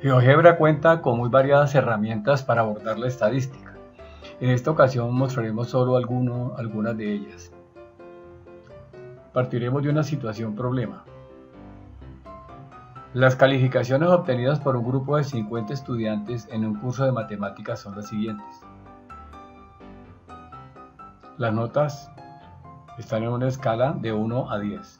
GeoGebra cuenta con muy variadas herramientas para abordar la estadística. En esta ocasión mostraremos solo algunas de ellas. Partiremos de una situación problema. Las calificaciones obtenidas por un grupo de 50 estudiantes en un curso de matemáticas son las siguientes. Las notas están en una escala de 1 a 10.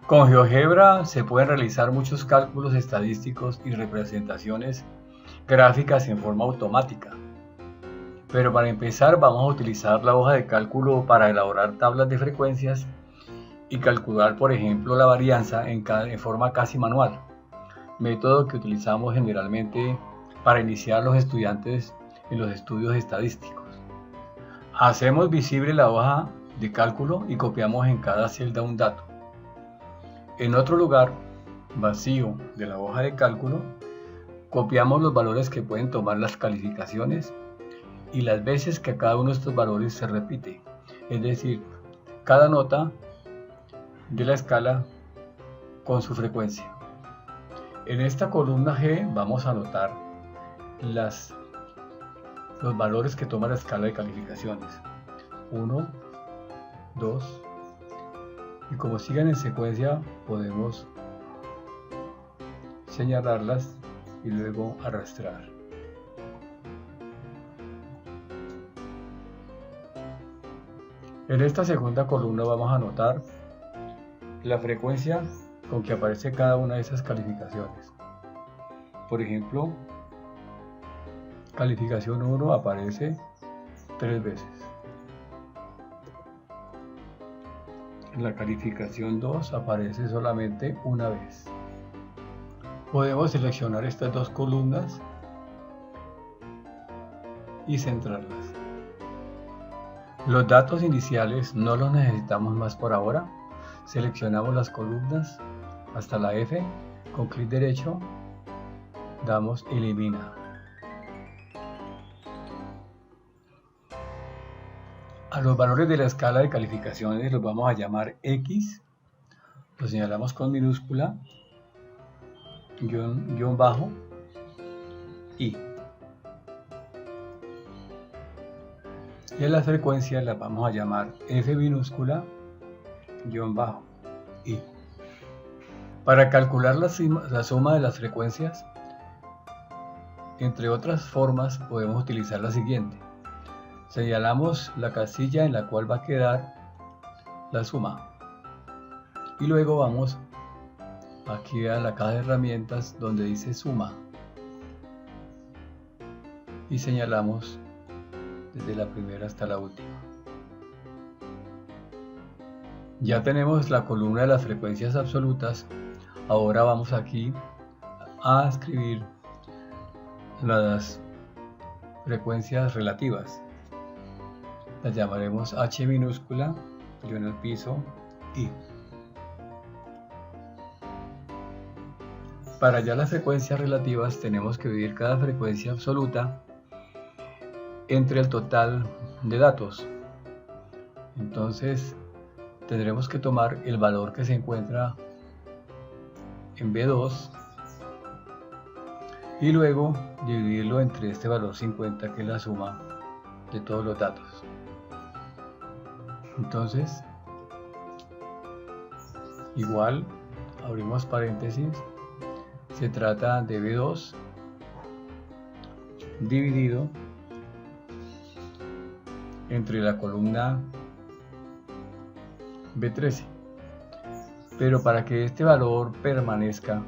Con GeoGebra se pueden realizar muchos cálculos estadísticos y representaciones gráficas en forma automática. Pero para empezar vamos a utilizar la hoja de cálculo para elaborar tablas de frecuencias y calcular, por ejemplo, la varianza en forma casi manual, método que utilizamos generalmente para iniciar los estudiantes en los estudios estadísticos. Hacemos visible la hoja de cálculo y copiamos en cada celda un dato. En otro lugar vacío de la hoja de cálculo, copiamos los valores que pueden tomar las calificaciones y las veces que cada uno de estos valores se repite, es decir, cada nota de la escala con su frecuencia. En esta columna G vamos a anotar los valores que toma la escala de calificaciones: 1, 2, y como sigan en secuencia podemos señalarlas y luego arrastrar. En esta segunda columna vamos a anotar la frecuencia con que aparece cada una de esas calificaciones. Por ejemplo, calificación 1 aparece 3 veces. La calificación 2 aparece solamente una vez. Podemos seleccionar estas dos columnas y centrarlas. Los datos iniciales no los necesitamos más por ahora. Seleccionamos las columnas hasta la F, con clic derecho damos elimina. A los valores de la escala de calificaciones los vamos a llamar X, lo señalamos con minúscula, guión bajo, Y. Y a las frecuencias las vamos a llamar F minúscula, guión bajo, Y. Para calcular la suma de las frecuencias, entre otras formas, podemos utilizar la siguiente. Señalamos la casilla en la cual va a quedar la suma y luego vamos aquí a la caja de herramientas donde dice suma y señalamos desde la primera hasta la última. Ya tenemos la columna de las frecuencias absolutas. Ahora vamos aquí a escribir las frecuencias relativas. Las llamaremos H minúscula, yo en el piso, I. Para hallar las frecuencias relativas tenemos que dividir cada frecuencia absoluta entre el total de datos. Entonces tendremos que tomar el valor que se encuentra en B2 y luego dividirlo entre este valor 50, que es la suma de todos los datos. Entonces, igual, abrimos paréntesis, se trata de B2 dividido entre la columna B13. Pero para que este valor permanezca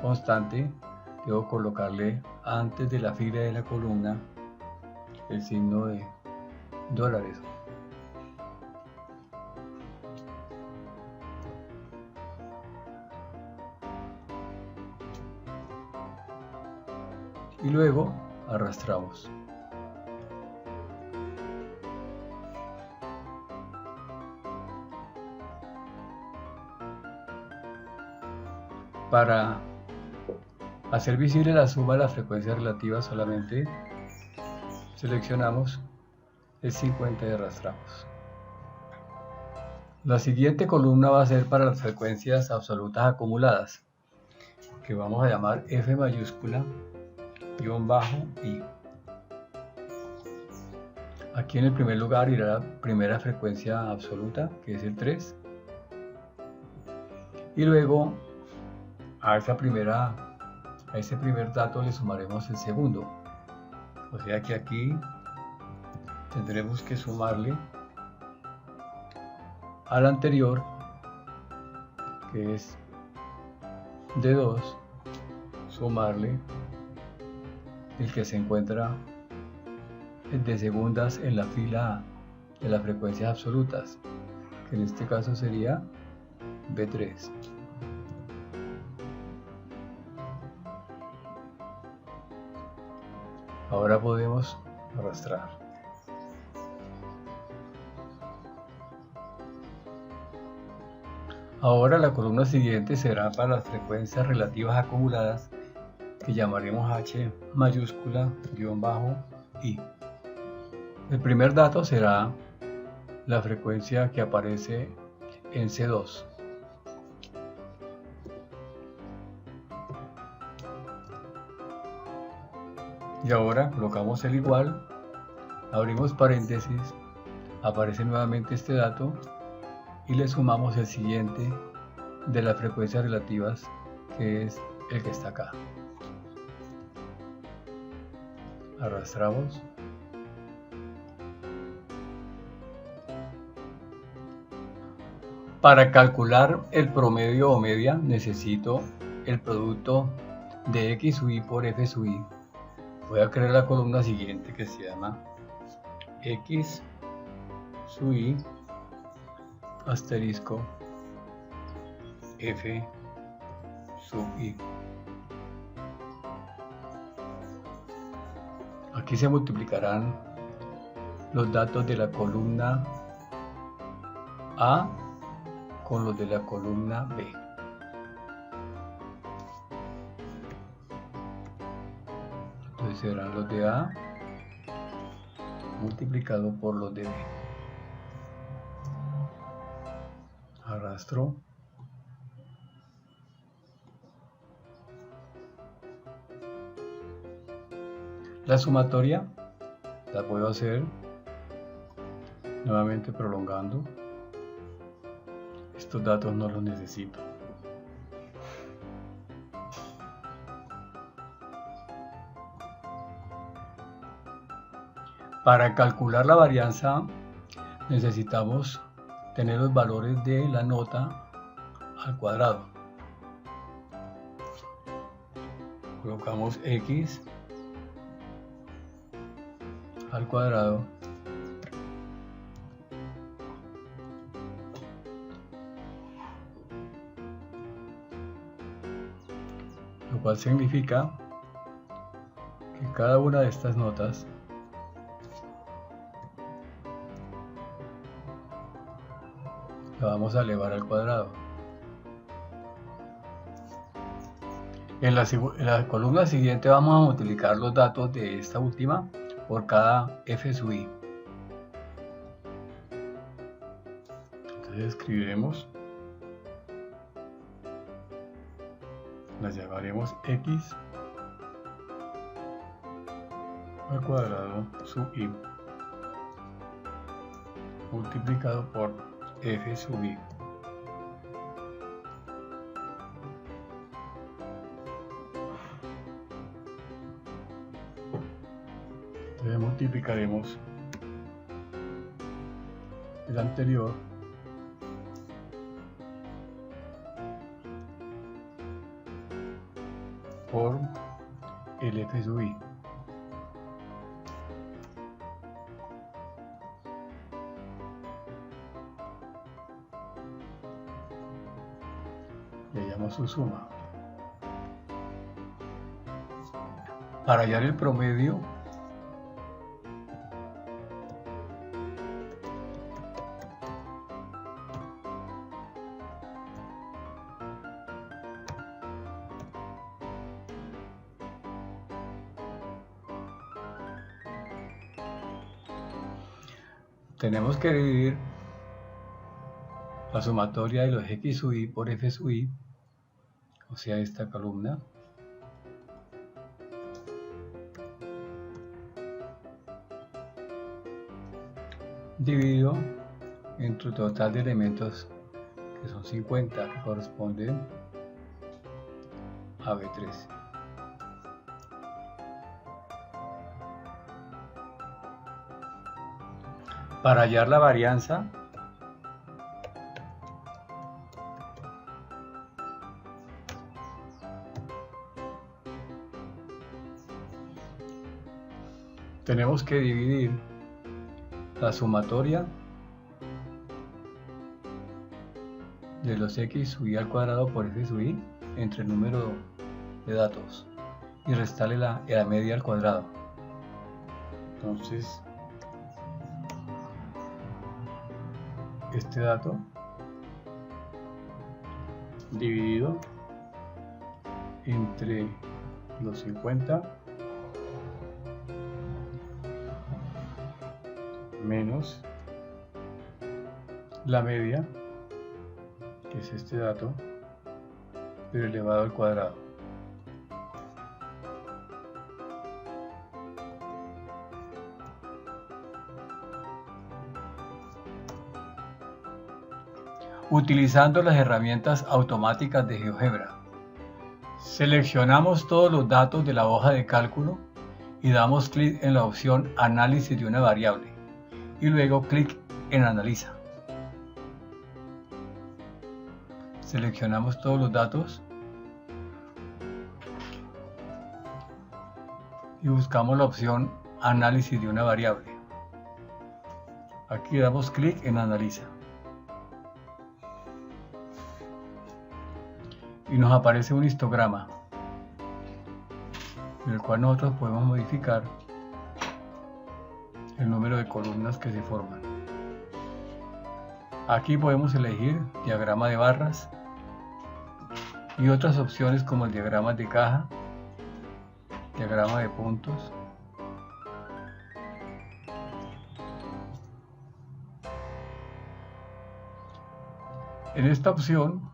constante, debo colocarle antes de la fila de la columna el signo de dólares. Y luego arrastramos. Para hacer visible la suma de las frecuencias relativas solamente seleccionamos el 50 y arrastramos. La siguiente columna va a ser para las frecuencias absolutas acumuladas. que vamos a llamar F mayúscula guión bajo I. Aquí en el primer lugar irá la primera frecuencia absoluta, que es el 3. Y luego a ese primer dato le sumaremos el segundo. O sea que aquí tendremos que sumarle al anterior, que es de 2, sumarle el que se encuentra de segundas en la fila de las frecuencias absolutas, que en este caso sería B3. Ahora podemos arrastrar. Ahora la columna siguiente será para las frecuencias relativas acumuladas, que llamaremos H mayúscula guión bajo I. El primer dato será la frecuencia que aparece en C2. Y ahora colocamos el igual, abrimos paréntesis, aparece nuevamente este dato y le sumamos el siguiente de las frecuencias relativas, que es el que está acá. Arrastramos. Para calcular el promedio o media necesito el producto de X sub I por F sub I. Voy a crear la columna siguiente, que se llama X sub I asterisco F sub I. Aquí se multiplicarán los datos de la columna A con los de la columna B. Entonces serán los de A multiplicado por los de B. Arrastro. La sumatoria la puedo hacer nuevamente prolongando. Estos datos no los necesito. Para calcular la varianza necesitamos tener los valores de la nota al cuadrado. Colocamos X al cuadrado lo cual significa que cada una de estas notas la vamos a elevar al cuadrado. En la columna siguiente vamos a multiplicar los datos de esta última por cada F sub I. Entonces escribiremos, las llamaremos X al cuadrado sub I multiplicado por F sub I. Entonces multiplicaremos el anterior por el F sub I. Le llamo su suma. Para hallar el promedio, tenemos que dividir la sumatoria de los X sub I por F sub I, o sea esta columna, dividido entre el total de elementos, que son 50, que corresponden a B3. Para hallar la varianza, tenemos que dividir la sumatoria de los x sub i al cuadrado por f sub i entre el número de datos y restarle la media al cuadrado. Entonces, este dato dividido entre los 50 menos la media, que es este dato, pero elevado al cuadrado. Utilizando las herramientas automáticas de GeoGebra, seleccionamos todos los datos de la hoja de cálculo y damos clic en la opción Análisis de una variable y luego clic en Analiza. Seleccionamos todos los datos y buscamos la opción Análisis de una variable. Aquí damos clic en Analiza. Y nos aparece un histograma en el cual nosotros podemos modificar el número de columnas que se forman. Aquí podemos elegir diagrama de barras y otras opciones como el diagrama de caja, diagrama de puntos, en esta opción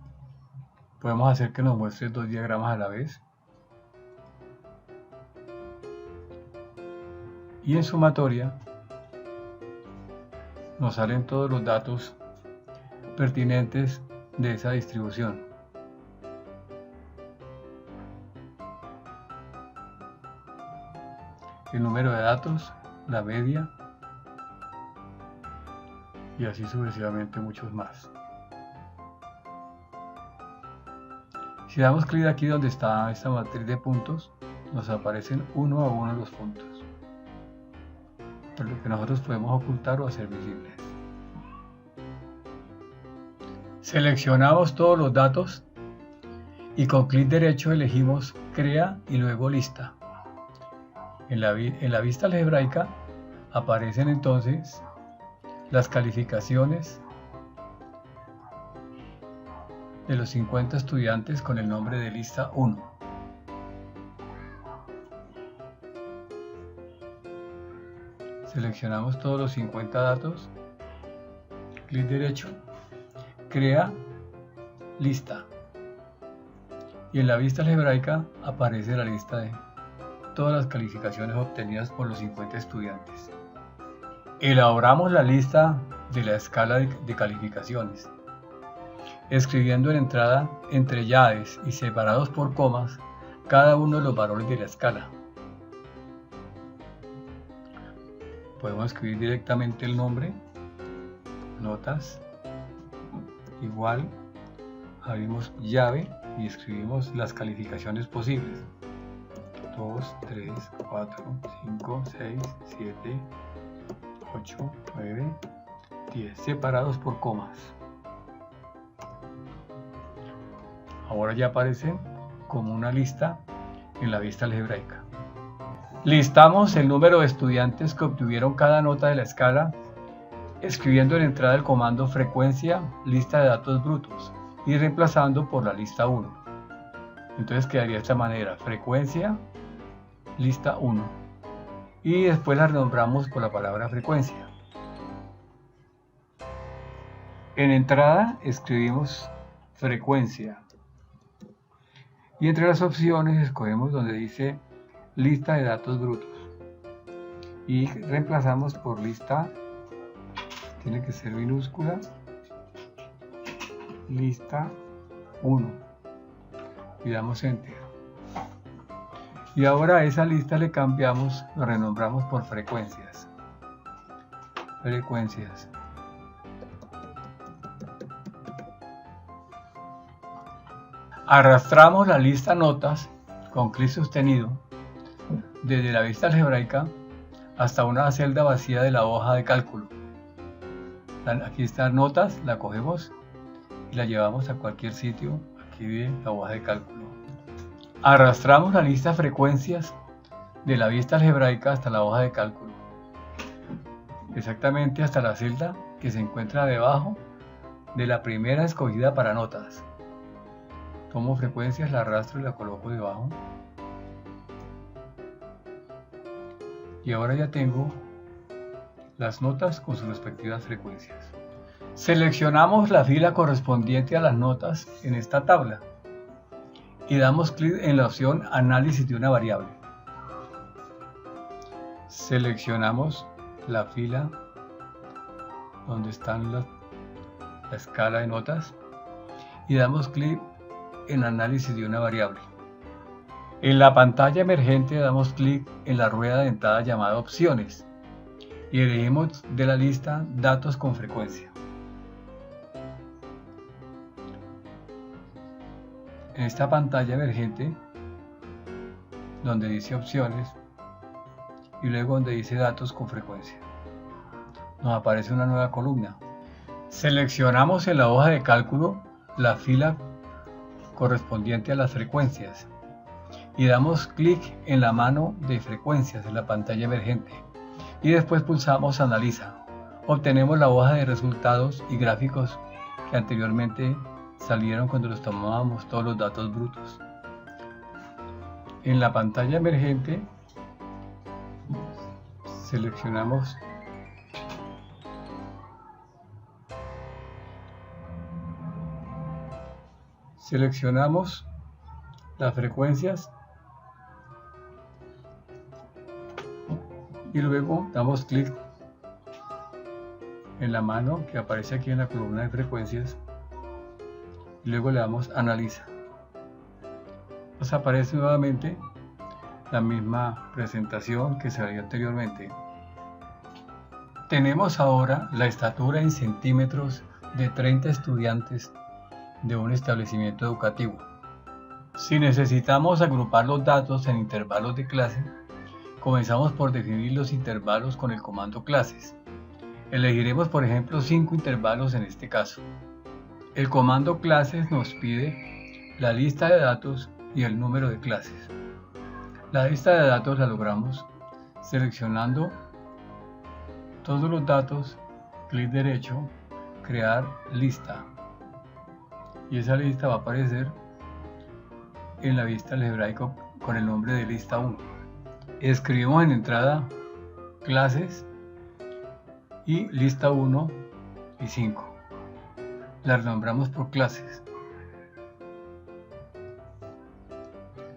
podemos hacer que nos muestre dos diagramas a la vez y en sumatoria nos salen todos los datos pertinentes de esa distribución. El número de datos, la media y así sucesivamente muchos más. Si damos clic aquí donde está esta matriz de puntos, nos aparecen uno a uno los puntos, por lo que nosotros podemos ocultar o hacer visibles. Seleccionamos todos los datos y con clic derecho elegimos Crea y luego Lista. En la vista algebraica aparecen entonces las calificaciones de los 50 estudiantes con el nombre de lista 1. Seleccionamos todos los 50 datos, clic derecho, crea lista. Y en la vista algebraica aparece la lista de todas las calificaciones obtenidas por los 50 estudiantes. Elaboramos la lista de la escala de calificaciones, escribiendo en entrada entre llaves y separados por comas cada uno de los valores de la escala. Podemos escribir directamente el nombre, notas, igual, abrimos llave y escribimos las calificaciones posibles. 2, 3, 4, 5, 6, 7, 8, 9, 10, separados por comas. Ahora ya aparecen como una lista en la vista algebraica. Listamos el número de estudiantes que obtuvieron cada nota de la escala, escribiendo en entrada el comando frecuencia lista de datos brutos y reemplazando por la lista 1. Entonces quedaría de esta manera: frecuencia lista 1, y después la renombramos por la palabra frecuencia. En entrada escribimos frecuencia Y entre las opciones escogemos donde dice lista de datos brutos y reemplazamos por lista, tiene que ser minúscula, lista 1 y damos enter. Y ahora a esa lista le cambiamos, lo renombramos por frecuencias. Frecuencias. Arrastramos la lista notas con clic sostenido desde la vista algebraica hasta una celda vacía de la hoja de cálculo. Aquí están notas, la cogemos y la llevamos a cualquier sitio. Aquí viene la hoja de cálculo. Arrastramos la lista frecuencias de la vista algebraica hasta la hoja de cálculo, exactamente hasta la celda que se encuentra debajo de la primera escogida para notas. Tomo frecuencias, la arrastro y la coloco debajo. Y ahora ya tengo las notas con sus respectivas frecuencias. Seleccionamos la fila correspondiente a las notas en esta tabla y damos clic en la opción Análisis de una variable. Seleccionamos la fila donde están la escala de notas y damos clic en Análisis de una variable. En la pantalla emergente damos clic en la rueda dentada llamada Opciones y elegimos de la lista Datos con frecuencia. En esta pantalla emergente, donde dice Opciones y luego donde dice Datos con frecuencia, nos aparece una nueva columna. Seleccionamos en la hoja de cálculo la fila correspondiente a las frecuencias y damos clic en la mano de frecuencias en la pantalla emergente y después pulsamos Analiza. Obtenemos la hoja de resultados y gráficos que anteriormente salieron cuando los tomábamos todos los datos brutos. En la pantalla emergente seleccionamos las frecuencias y luego damos clic en la mano que aparece aquí en la columna de frecuencias y luego le damos Analiza. Nos aparece nuevamente la misma presentación que se veía anteriormente. Tenemos ahora la estatura en centímetros de 30 estudiantes de un establecimiento educativo. Si necesitamos agrupar los datos en intervalos de clase, comenzamos por definir los intervalos con el comando clases. Elegiremos por ejemplo 5 intervalos en este caso. El comando clases nos pide la lista de datos y el número de clases. La lista de datos la logramos seleccionando todos los datos, clic derecho, crear lista. Y esa lista va a aparecer en la vista algebraica con el nombre de lista 1. Escribimos en entrada clases y lista 1 y 5. Las nombramos por clases.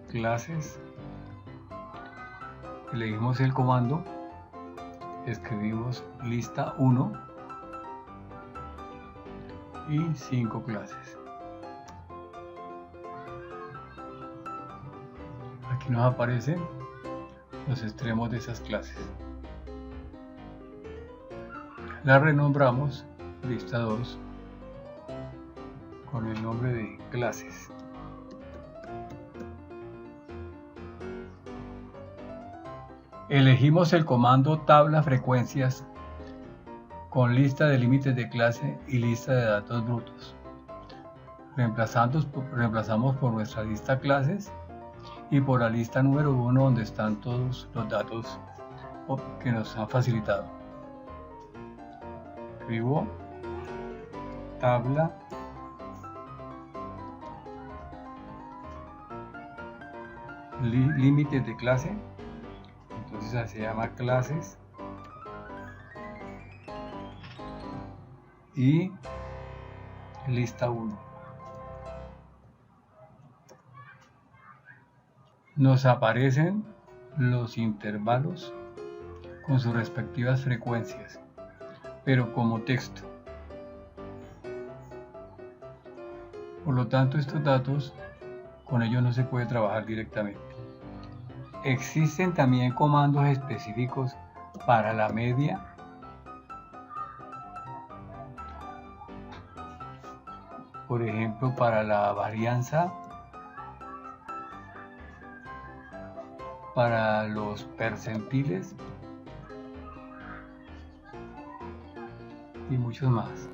Clases. Elegimos el comando. Escribimos lista 1 y 5 clases. Aquí nos aparecen los extremos de esas clases. La renombramos lista 2 con el nombre de clases. Elegimos el comando tabla frecuencias con lista de límites de clase y lista de datos brutos. Reemplazamos por nuestra lista clases y por la lista número 1 donde están todos los datos que nos han facilitado. Escribo tabla límites de clase, entonces se llama clases, y lista 1. nos aparecen los intervalos con sus respectivas frecuencias, pero como texto. Por lo tanto, estos datos, con ellos no se puede trabajar directamente. Existen también comandos específicos para la media, por ejemplo, para la varianza, para los percentiles y muchos más.